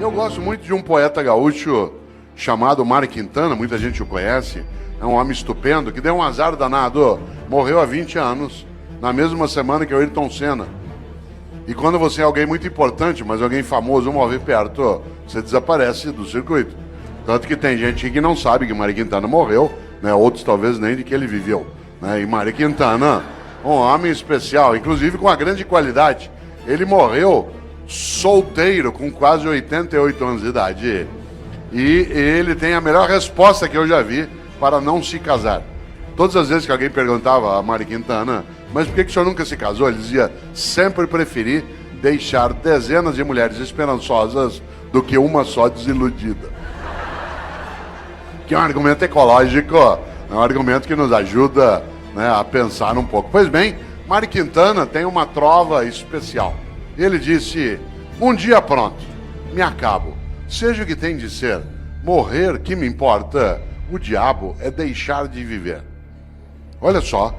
Eu gosto muito de um poeta gaúcho chamado Mário Quintana, muita gente o conhece. É um homem estupendo que deu um azar danado. Morreu há 20 anos, na mesma semana que o Ayrton Senna. E quando você é alguém muito importante, mas alguém famoso morre perto, você desaparece do circuito. Tanto que tem gente que não sabe que Mário Quintana morreu, né? Outros talvez nem de que ele viveu. Né? E Mário Quintana, um homem especial, inclusive com uma grande qualidade. Ele morreu solteiro, com quase 88 anos de idade. E ele tem a melhor resposta que eu já vi para não se casar. Todas as vezes que alguém perguntava a Mário Quintana, mas por que o senhor nunca se casou? Ele dizia, sempre preferi deixar dezenas de mulheres esperançosas do que uma só desiludida. Que é um argumento ecológico, é um argumento que nos ajuda, né, a pensar um pouco. Pois bem, Mário Quintana tem uma trova especial. Ele disse, um dia pronto, me acabo. Seja o que tem de ser, morrer que me importa, o diabo é deixar de viver. Olha só,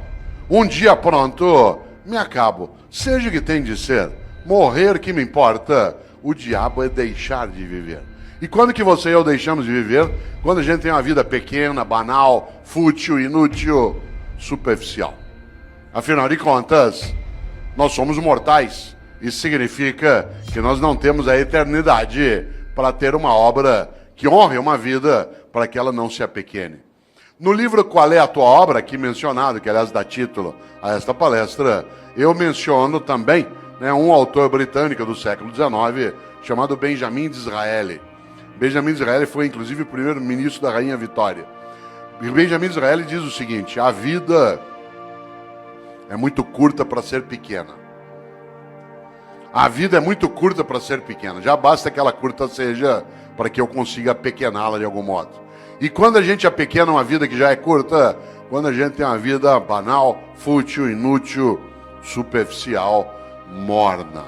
um dia pronto, me acabo. Seja o que tem de ser, morrer que me importa, o diabo é deixar de viver. E quando que você e eu deixamos de viver? Quando a gente tem uma vida pequena, banal, fútil, inútil, superficial. Afinal de contas, nós somos mortais. Isso significa que nós não temos a eternidade para ter uma obra que honre uma vida para que ela não se apequene. No livro Qual é a Tua Obra, aqui mencionado, que aliás dá título a esta palestra, eu menciono também, né, um autor britânico do século XIX chamado Benjamin Disraeli. Benjamin Disraeli foi inclusive o primeiro-ministro da Rainha Vitória. E Benjamin Disraeli diz o seguinte, a vida é muito curta para ser pequena. A vida é muito curta para ser pequena. Já basta que ela curta seja para que eu consiga apequená-la de algum modo. E quando a gente apequena uma vida que já é curta, quando a gente tem uma vida banal, fútil, inútil, superficial, morna.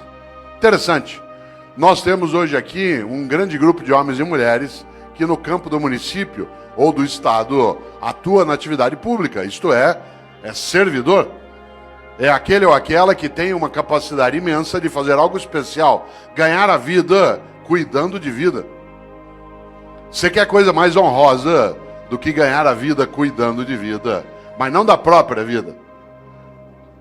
Interessante. Nós temos hoje aqui um grande grupo de homens e mulheres que no campo do município ou do estado atua na atividade pública, isto é servidor. É aquele ou aquela que tem uma capacidade imensa de fazer algo especial, ganhar a vida cuidando de vida. Você quer coisa mais honrosa do que ganhar a vida cuidando de vida, mas não da própria vida.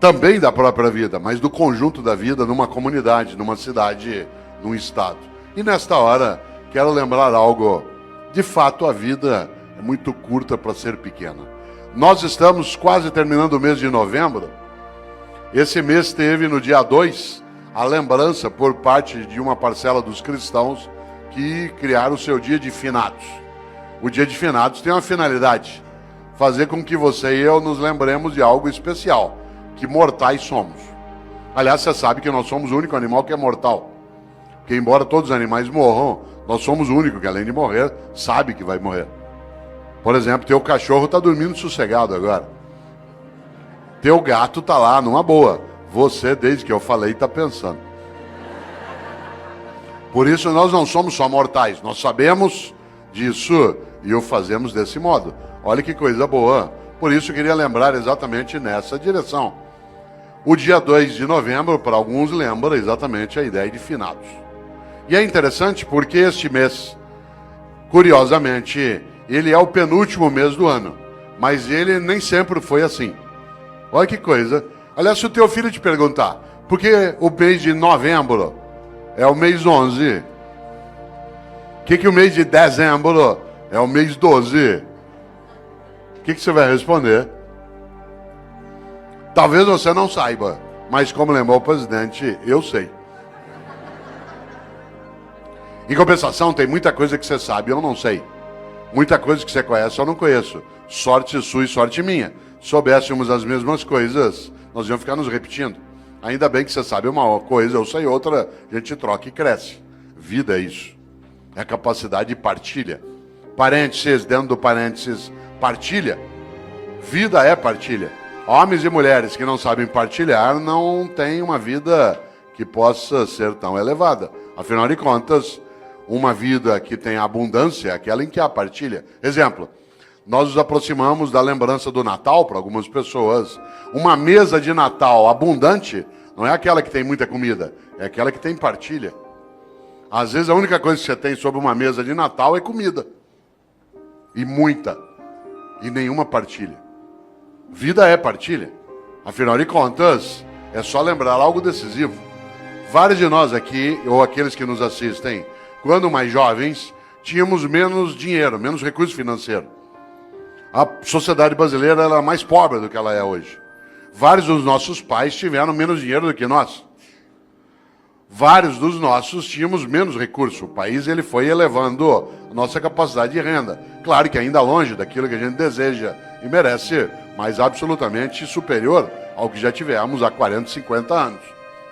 Também da própria vida, mas do conjunto da vida numa comunidade, numa cidade, num estado. E nesta hora, quero lembrar algo. De fato, a vida é muito curta para ser pequena. Nós estamos quase terminando o mês de novembro. Esse mês teve, no dia 2, a lembrança por parte de uma parcela dos cristãos que criaram o seu dia de finados. O dia de finados tem uma finalidade, fazer com que você e eu nos lembremos de algo especial, que mortais somos. Aliás, você sabe que nós somos o único animal que é mortal. Porque embora todos os animais morram, nós somos o único que, além de morrer, sabe que vai morrer. Por exemplo, teu cachorro está dormindo sossegado agora. Teu gato está lá, numa boa. Você, desde que eu falei, está pensando. Por isso, nós não somos só mortais. Nós sabemos disso e o fazemos desse modo. Olha que coisa boa. Por isso, eu queria lembrar exatamente nessa direção. O dia 2 de novembro, para alguns, lembra exatamente a ideia de finados. E é interessante porque este mês, curiosamente, ele é o penúltimo mês do ano. Mas ele nem sempre foi assim. Olha que coisa. Aliás, se o teu filho te perguntar, por que o mês de novembro é o mês 11? Por que o mês de dezembro é o mês 12? O que você vai responder? Talvez você não saiba, mas como lembrou o presidente, eu sei. Em compensação, tem muita coisa que você sabe e eu não sei. Muita coisa que você conhece eu não conheço. Sorte sua e sorte minha. Soubéssemos as mesmas coisas, nós íamos ficar nos repetindo. Ainda bem que você sabe uma coisa, eu sei outra, a gente troca e cresce. Vida é isso. É a capacidade de partilha. Parênteses, dentro do parênteses, partilha. Vida é partilha. Homens e mulheres que não sabem partilhar não têm uma vida que possa ser tão elevada. Afinal de contas, uma vida que tem abundância é aquela em que há partilha. Exemplo. Nós nos aproximamos da lembrança do Natal para algumas pessoas. Uma mesa de Natal abundante não é aquela que tem muita comida, é aquela que tem partilha. Às vezes a única coisa que você tem sobre uma mesa de Natal é comida. E muita. E nenhuma partilha. Vida é partilha. Afinal de contas, é só lembrar algo decisivo. Vários de nós aqui, ou aqueles que nos assistem, quando mais jovens, tínhamos menos dinheiro, menos recurso financeiro. A sociedade brasileira era mais pobre do que ela é hoje. Vários dos nossos pais tiveram menos dinheiro do que nós. Vários dos nossos tínhamos menos recurso. O país ele foi elevando a nossa capacidade de renda. Claro que ainda longe daquilo que a gente deseja e merece, mas absolutamente superior ao que já tivemos há 40, 50 anos.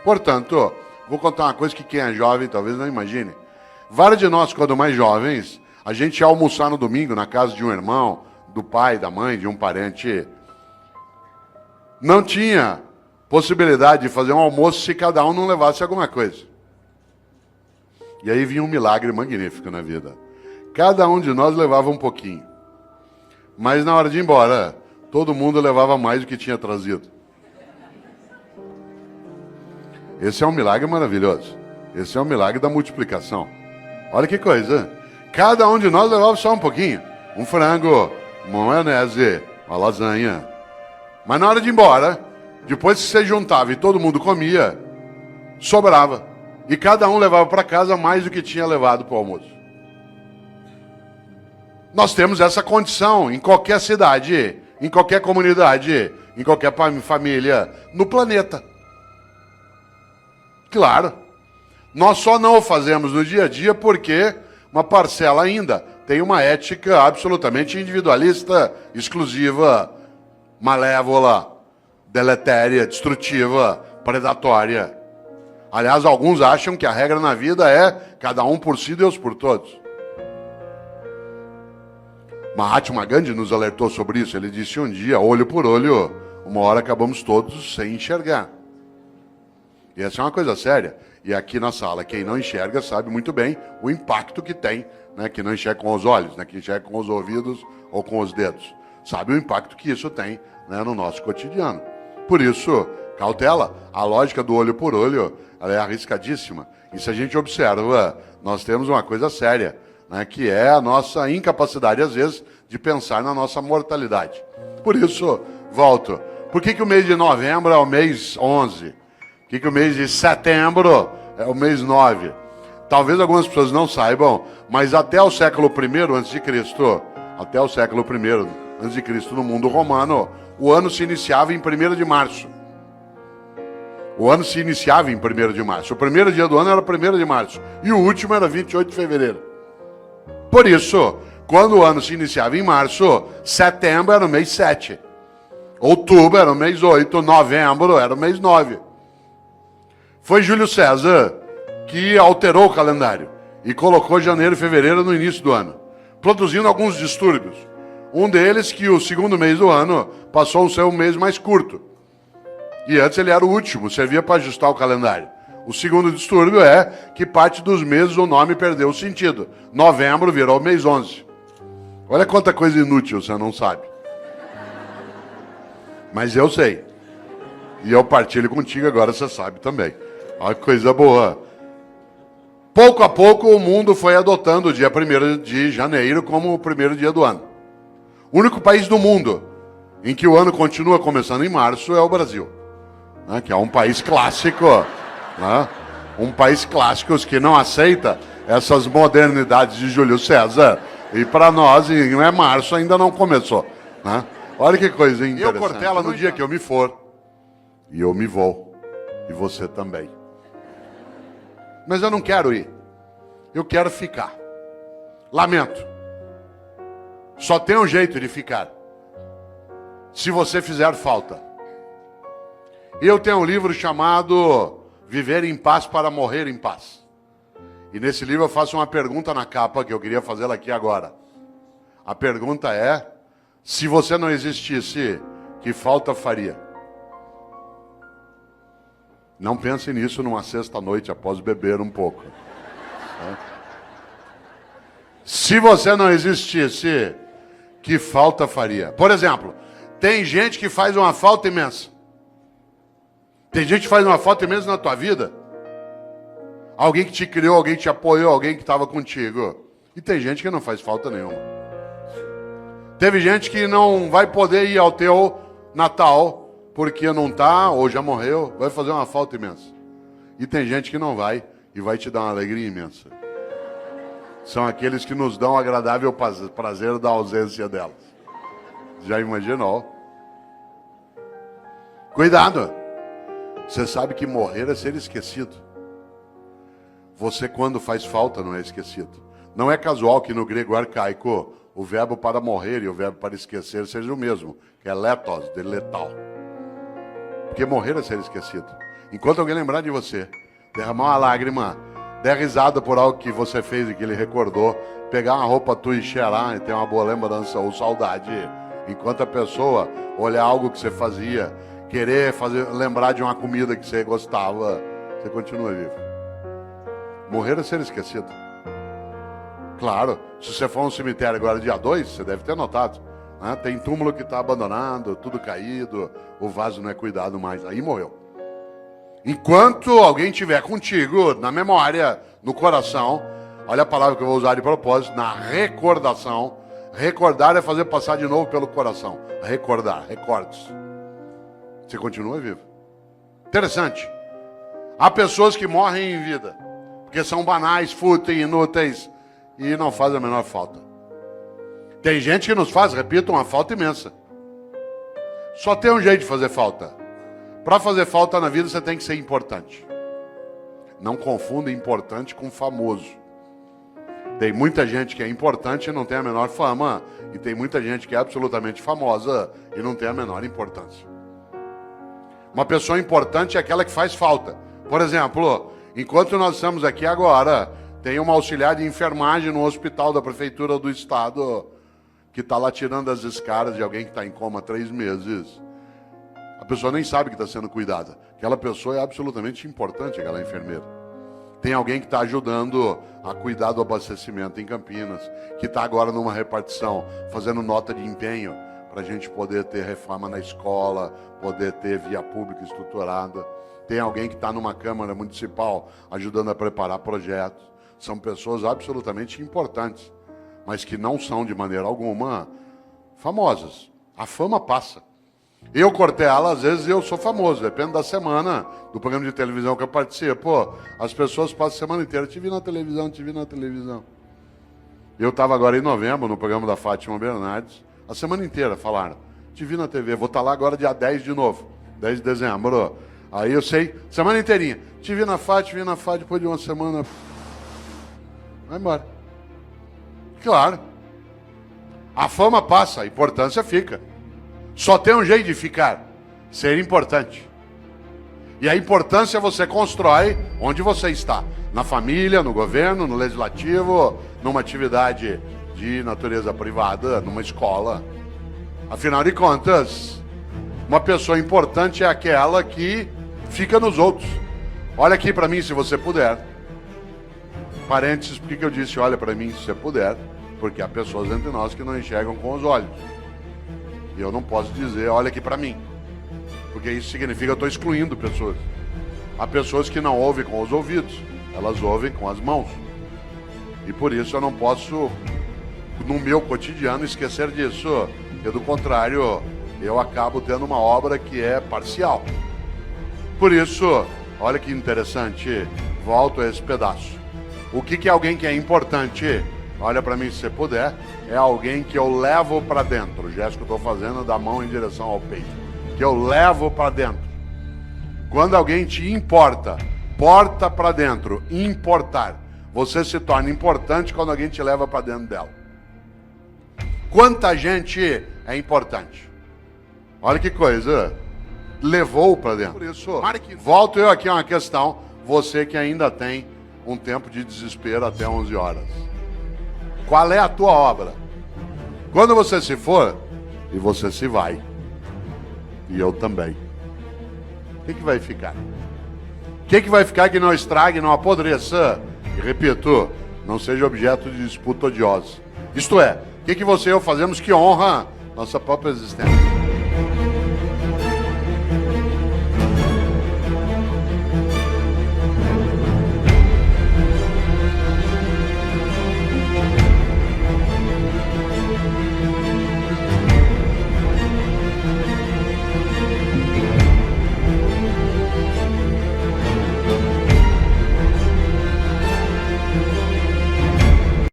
Portanto, vou contar uma coisa que quem é jovem talvez não imagine. Vários de nós, quando mais jovens, a gente ia almoçar no domingo na casa de um irmão, do pai, da mãe, de um parente. Não tinha possibilidade de fazer um almoço se cada um não levasse alguma coisa. E aí vinha um milagre magnífico na vida. Cada um de nós levava um pouquinho. Mas na hora de ir embora, todo mundo levava mais do que tinha trazido. Esse é um milagre maravilhoso. Esse é um milagre da multiplicação. Olha que coisa. Cada um de nós levava só um pouquinho. Um frango, uma maionese, uma lasanha. Mas na hora de ir embora, depois que você juntava e todo mundo comia, sobrava. E cada um levava para casa mais do que tinha levado para o almoço. Nós temos essa condição em qualquer cidade, em qualquer comunidade, em qualquer família, no planeta. Claro. Nós só não o fazemos no dia a dia porque uma parcela ainda tem uma ética absolutamente individualista, exclusiva, malévola, deletéria, destrutiva, predatória. Aliás, alguns acham que a regra na vida é cada um por si, Deus por todos. Mahatma Gandhi nos alertou sobre isso. Ele disse um dia, olho por olho, uma hora acabamos todos sem enxergar. E essa é uma coisa séria. E aqui na sala, quem não enxerga sabe muito bem o impacto que tem, né? Que não enxerga com os olhos, né? Que enxerga com os ouvidos ou com os dedos. Sabe o impacto que isso tem, né, no nosso cotidiano. Por isso, cautela, a lógica do olho por olho, ela é arriscadíssima. E se a gente observa, nós temos uma coisa séria, né, que é a nossa incapacidade, às vezes, de pensar na nossa mortalidade. Por isso, volto. Por que o mês de novembro é o mês 11? Por que o mês de setembro é o mês 9? Talvez algumas pessoas não saibam, mas até o século I a.C., até o século I a.C., no mundo romano, o ano se iniciava em 1º de março. O ano se iniciava em 1º de março. O primeiro dia do ano era 1º de março. E o último era 28 de fevereiro. Por isso, quando o ano se iniciava em março, setembro era o mês 7. Outubro era o mês 8. Novembro era o mês 9. Foi Júlio César que alterou o calendário e colocou janeiro e fevereiro no início do ano, produzindo alguns distúrbios. Um deles que o segundo mês do ano passou a ser o mês mais curto. E antes ele era o último, servia para ajustar o calendário. O segundo distúrbio é que parte dos meses o nome perdeu o sentido. Novembro virou o mês 11. Olha quanta coisa inútil você não sabe. Mas eu sei. E eu partilho contigo, agora você sabe também. Olha que coisa boa. Pouco a pouco o mundo foi adotando o dia 1º de janeiro como o primeiro dia do ano. O único país do mundo em que o ano continua começando em março é o Brasil, né, que é um país clássico, né, um país clássico que não aceita essas modernidades de Júlio César. E para nós, não é março, ainda não começou. Né? Olha que coisa interessante. Eu, Cortella, no dia que eu me for, e eu me vou, e você também. Mas eu não quero ir, eu quero ficar. Lamento. Só tem um jeito de ficar. Se você fizer falta. E eu tenho um livro chamado Viver em Paz para Morrer em Paz. E nesse livro eu faço uma pergunta na capa que eu queria fazê-la aqui agora. A pergunta é: se você não existisse, que falta faria? Não pense nisso numa sexta-noite após beber um pouco. Se você não existisse, que falta faria? Por exemplo, tem gente que faz uma falta imensa. Tem gente que faz uma falta imensa na tua vida. Alguém que te criou, alguém que te apoiou, alguém que estava contigo. E tem gente que não faz falta nenhuma. Teve gente que não vai poder ir ao teu Natal porque não tá ou já morreu, vai fazer uma falta imensa. E tem gente que não vai e vai te dar uma alegria imensa. São aqueles que nos dão o agradável prazer da ausência delas. Já imaginou? Cuidado! Você sabe que morrer é ser esquecido. Você, quando faz falta, não é esquecido. Não é casual que no grego arcaico o verbo para morrer e o verbo para esquecer seja o mesmo, que é letos, de letal. Porque morrer é ser esquecido. Enquanto alguém lembrar de você, derramar uma lágrima, der risada por algo que você fez e que ele recordou, pegar uma roupa tua e cheirar e ter uma boa lembrança ou saudade, enquanto a pessoa olhar algo que você fazia, querer lembrar de uma comida que você gostava, você continua vivo. Morrer é ser esquecido. Claro, se você for a um cemitério agora dia 2, você deve ter notado, né? Tem túmulo que está abandonado, tudo caído, o vaso não é cuidado mais, aí morreu. Enquanto alguém estiver contigo, na memória, no coração, olha a palavra que eu vou usar de propósito, na recordação. Recordar é fazer passar de novo pelo coração. Recordar, recordes. Você continua vivo. Interessante. Há pessoas que morrem em vida, porque são banais, fúteis, inúteis, e não fazem a menor falta. Tem gente que nos faz, repito, uma falta imensa. Só tem um jeito de fazer falta. Para fazer falta na vida, você tem que ser importante. Não confunda importante com famoso. Tem muita gente que é importante e não tem a menor fama. E tem muita gente que é absolutamente famosa e não tem a menor importância. Uma pessoa importante é aquela que faz falta. Por exemplo, enquanto nós estamos aqui agora, tem uma auxiliar de enfermagem no hospital da prefeitura do estado que está lá tirando as escaras de alguém que está em coma há 3 meses. A pessoa nem sabe que está sendo cuidada. Aquela pessoa é absolutamente importante, aquela enfermeira. Tem alguém que está ajudando a cuidar do abastecimento em Campinas, que está agora numa repartição, fazendo nota de empenho para a gente poder ter reforma na escola, poder ter via pública estruturada. Tem alguém que está numa Câmara Municipal ajudando a preparar projetos. São pessoas absolutamente importantes, mas que não são de maneira alguma famosas. A fama passa. Eu, Cortella, às vezes eu sou famoso, depende da semana, do programa de televisão que eu participo. As pessoas passam a semana inteira, te vi na televisão, te vi na televisão. Eu estava agora em novembro, no programa da Fátima Bernardes, a semana inteira falaram, te vi na TV, vou estar lá agora dia 10 de novo, 10 de dezembro. Aí eu sei, semana inteirinha, te vi na Fátima, depois de uma semana, vai embora. Claro, a fama passa, a importância fica. Só tem um jeito de ficar, ser importante. E a importância você constrói onde você está. Na família, no governo, no legislativo, numa atividade de natureza privada, numa escola. Afinal de contas, uma pessoa importante é aquela que fica nos outros. Olha aqui para mim se você puder. Parênteses, por que eu disse olha para mim se você puder? Porque há pessoas entre nós que não enxergam com os olhos. E eu não posso dizer, olha aqui para mim. Porque isso significa que eu estou excluindo pessoas. Há pessoas que não ouvem com os ouvidos, elas ouvem com as mãos. E por isso eu não posso, no meu cotidiano, esquecer disso. Porque do contrário, eu acabo tendo uma obra que é parcial. Por isso, olha que interessante, volto a esse pedaço. O que é alguém que é importante? Olha para mim se você puder, é alguém que eu levo para dentro. O gesto que eu estou fazendo da mão em direção ao peito. Que eu levo para dentro. Quando alguém te importa, porta para dentro, importar. Você se torna importante quando alguém te leva para dentro dela. Quanta gente é importante? Olha que coisa. Levou para dentro. Por isso, volto eu aqui a uma questão. Você que ainda tem um tempo de desespero até 11 horas. Qual é a tua obra? Quando você se for, e você se vai, e eu também, o que vai ficar? O que vai ficar que não estrague, não apodreça? E repito, não seja objeto de disputa odiosa. Isto é, o que você e eu fazemos que honra nossa própria existência?